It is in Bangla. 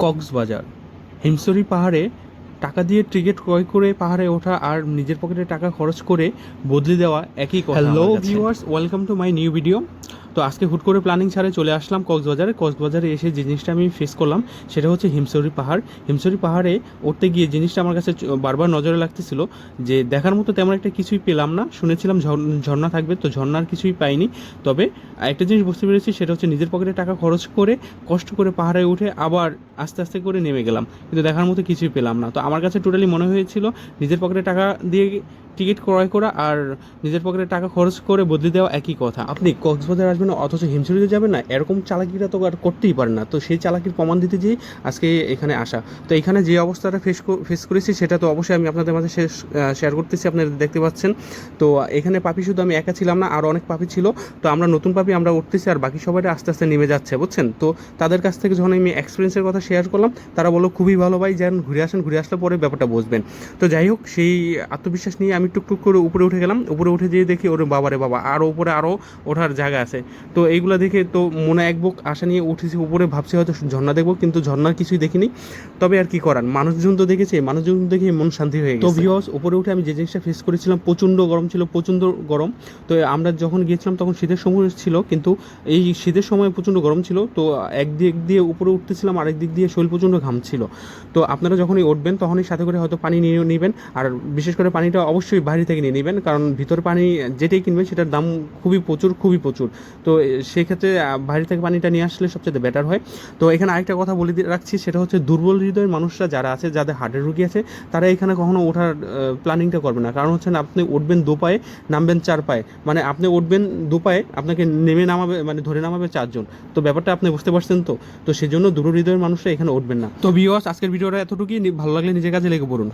কক্সবাজার হিমছড়ি পাহাড়ে টাকা দিয়ে টিকিট ক্রয় করে পাহাড়ে ওঠা আর নিজের পকেটে টাকা খরচ করে বদলে দেওয়া একই কথা। Hello viewers, welcome to my new video. তো আজকে হুট করে প্ল্যানিং ছাড়ে চলে আসলাম কক্সবাজারে এসে যে জিনিসটা আমি ফেস করলাম সেটা হচ্ছে হিমছড়ি পাহাড়। হিমছড়ি পাহাড়ে উঠতে গিয়ে জিনিসটা আমার কাছে বারবার নজরে লাগতেছিল যে দেখার মতো তেমন একটা কিছুই পেলাম না। শুনেছিলাম ঝর্ণা থাকবে, তো ঝর্ণার কিছুই পাইনি। তবে একটা জিনিস বুঝতে পেরেছি, সেটা হচ্ছে নিজের পকেটে টাকা খরচ করে কষ্ট করে পাহাড়ে উঠে আবার আস্তে আস্তে করে নেমে গেলাম, কিন্তু দেখার মতো কিছুই পেলাম না। তো আমার কাছে টোটালি মনে হয়েছিল নিজের পকেটে টাকা দিয়ে টিকিট ক্রয় করা আর নিজের পকেটে টাকা খরচ করে বদলে দেওয়া একই কথা। আপনি কক্সবাজার আসবেন অথচ হিমছড়িতে যাবেন না, এরকম চালাকিটা তো আর করতেই পারেন না। তো সেই চালাকির প্রমাণ দিতে যেয়ে আজকে এখানে আসা। তো এখানে যে অবস্থাটা ফেস করেছি সেটা তো অবশ্যই আমি আপনাদের মাঝে শেয়ার করতেছি, আপনারা দেখতে পাচ্ছেন। তো এখানে পাপি শুধু আমি একা ছিলাম না, আরও অনেক পাপি ছিল। তো আমরা নতুন পাপি আমরা উঠতেছি আর বাকি সবাইটা আস্তে আস্তে নেমে যাচ্ছে, বুঝছেন। তো তাদের কাছ থেকে যখন আমি এক্সপিরিয়েন্সের কথা শেয়ার করলাম, তারা বললো খুবই ভালো ভাই, যেন ঘুরে আসলে পরে ব্যাপারটা বুঝবেন। তো যাই হোক, সেই আত্মবিশ্বাস নিয়ে আমি টুকটুক করে উপরে উঠে গেলাম। উপরে উঠে যেয়ে দেখি ওরে বাবারে বাবা, আরও উপরে আরও ওঠার জায়গা আছে। তো এইগুলো দেখে তো মনে এক বুক আশা নিয়ে উঠেছি উপরে, ভাবছি হয়তো ঝর্ণা দেখবো, কিন্তু ঝর্ণার কিছুই দেখিনি। তবে আর কি করার, মানুষজন তো দেখেছি, মানুষজন দেখে মন শান্তি হয়ে গেছে। তো ভিউয়ার্স, উপরে উঠে আমি যে জিনিসটা ফেস করেছিলাম, প্রচণ্ড গরম ছিল, প্রচণ্ড গরম। তো আমরা যখন গিয়েছিলাম তখন শীতের সময় ছিল, কিন্তু এই শীতের সময় প্রচণ্ড গরম ছিল। তো একদিক দিয়ে উপরে উঠতেছিলাম, আরেক দিক দিয়ে শরীর প্রচণ্ড ঘামছিল। তো আপনারা যখনই উঠবেন তখনই সাথে করে হয়তো পানি নিয়ে নেবেন, আর বিশেষ করে পানিটা অবশ্যই বাইরে থেকে নিয়ে নেবেন, কারণ ভিতরে পানি যেটাই কিনবেন সেটার দাম খুবই প্রচুর। তো সেক্ষেত্রে বাইরে থেকে পানিটা নিয়ে আসলে সবচেয়ে বেটার হয়। তো এখানে আরেকটা কথা বলে রাখছি, সেটা হচ্ছে দুর্বল হৃদয়ের মানুষরা যারা আছে, যাদের হার্টের রুগী আছে, তারা এখানে কখনো ওঠার প্ল্যানিংটা করবে না। কারণ হচ্ছে না, আপনি উঠবেন 2 পায়ে, নামবেন 4 পায়ে, মানে আপনি উঠবেন 2 পায়ে, আপনাকে নেমে নামাবে, মানে ধরে নামাবে 4 জন। তো ব্যাপারটা আপনি বুঝতে পারছেন। তো সেজন্য দুর্বল হৃদয়ের মানুষরা এখানে উঠবেন না। তো ভিউয়ার্স, আজকের ভিডিওটা এতটুকুই। ভালো লাগলে নিজের কাজে লেগে পড়ুন।